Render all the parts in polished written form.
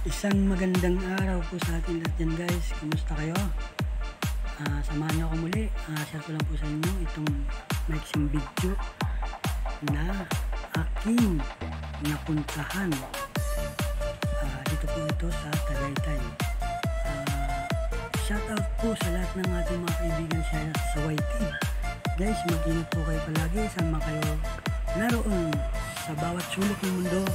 Isang magandang araw po sa ating lahat dyan guys. Kumusta kayo? Samahan niyo ako muli. Share ko lang po sa inyo itong maiksing video na aking napuntahan. Dito po ito sa Tagaytay. Shout out po sa lahat ng ating mga kaibigan sa YT. Guys, mag-ingat po kayo palagi. Saan man kayo naroon sa bawat sulok ng mundo.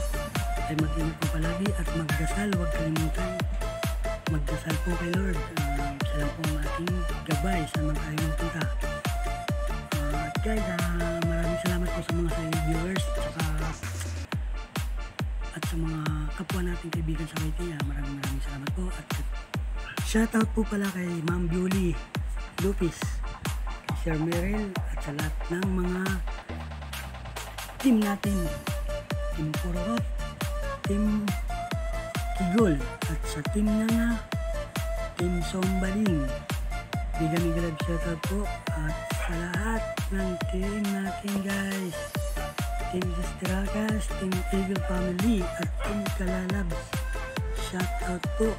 Ay mag-ingat po palagi at magdasal, huwag kalimutan magdasal po kay Lord. Siya lang po ang ating gabay sa mga tayo magpunta. At guys, maraming salamat po sa mga viewers at sa mga kapwa nating kaibigan sa YT. Maraming salamat po at shoutout po pala kay Ma'am Beauty Lupis, Sir Merrill at sa lahat ng mga team natin, Team Purot, Team Kigol at sa team na Team Sombaling. Bigyan shoutout po at sa lahat ng team natin guys, Team Sisterakas, Team Eagle Family at Team Kalalabs. Shoutout po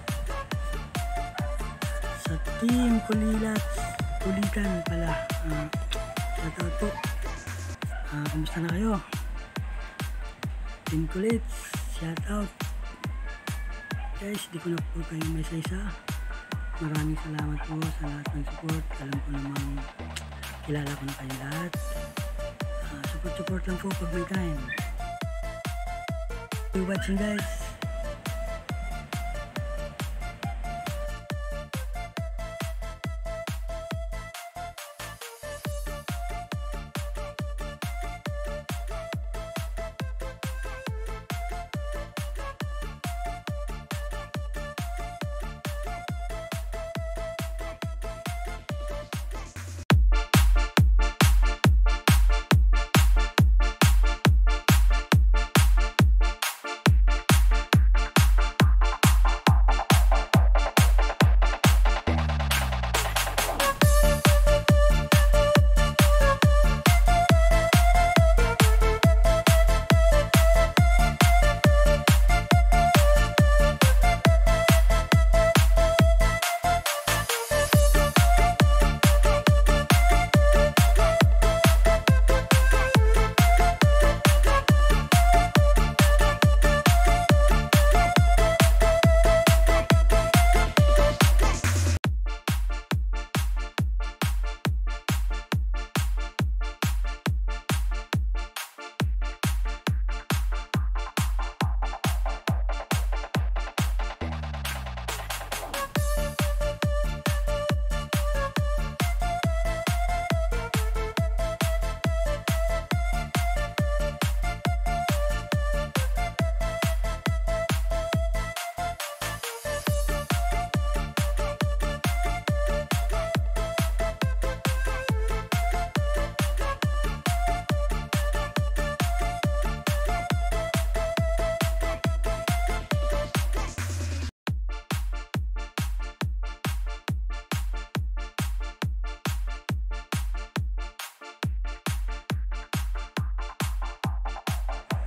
sa Team Kulitan pala. Shoutout po. Kumusta na kayo? Team Kulits, shout out guys, di ko na po kayo may isa. Maraming salamat po sa lahat ng support. Alam ko namang kilala ko na kayo lahat. Support lang po pag may time. Thank you for watching guys.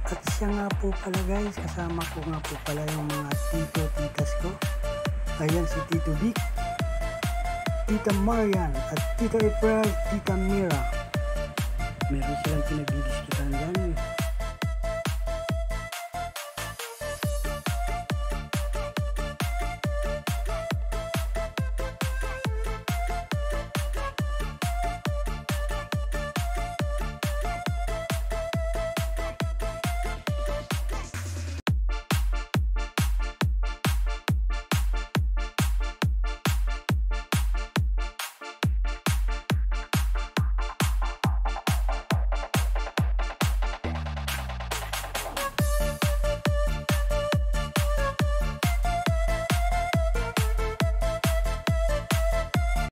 At siya nga po pala guys, kasama ko nga po pala yung mga titas ko. Ayan si Tito Vic, Tita Marian at Tita April, Tita Mira. Meron silang pinagdidiskitan dyan.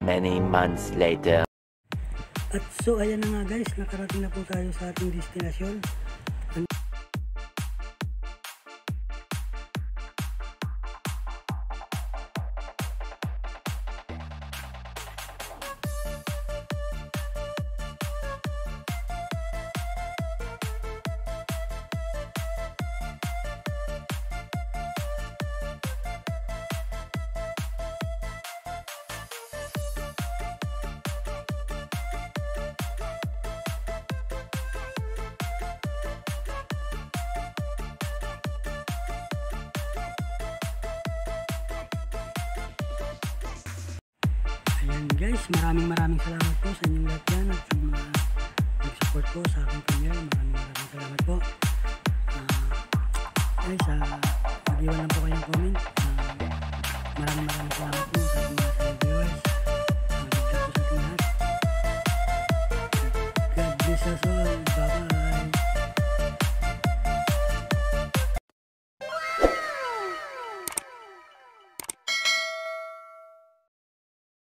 Many months later. At so ayan na nga guys, nakarating na po tayo sa ating destinasyon. Guys, maraming salamat po sa inyong lahat yan at sa mga nag-support po sa aking premiere. Maraming salamat po. Guys, mag-iwan lang po kayong comment. Maraming salamat po sa mga viewers.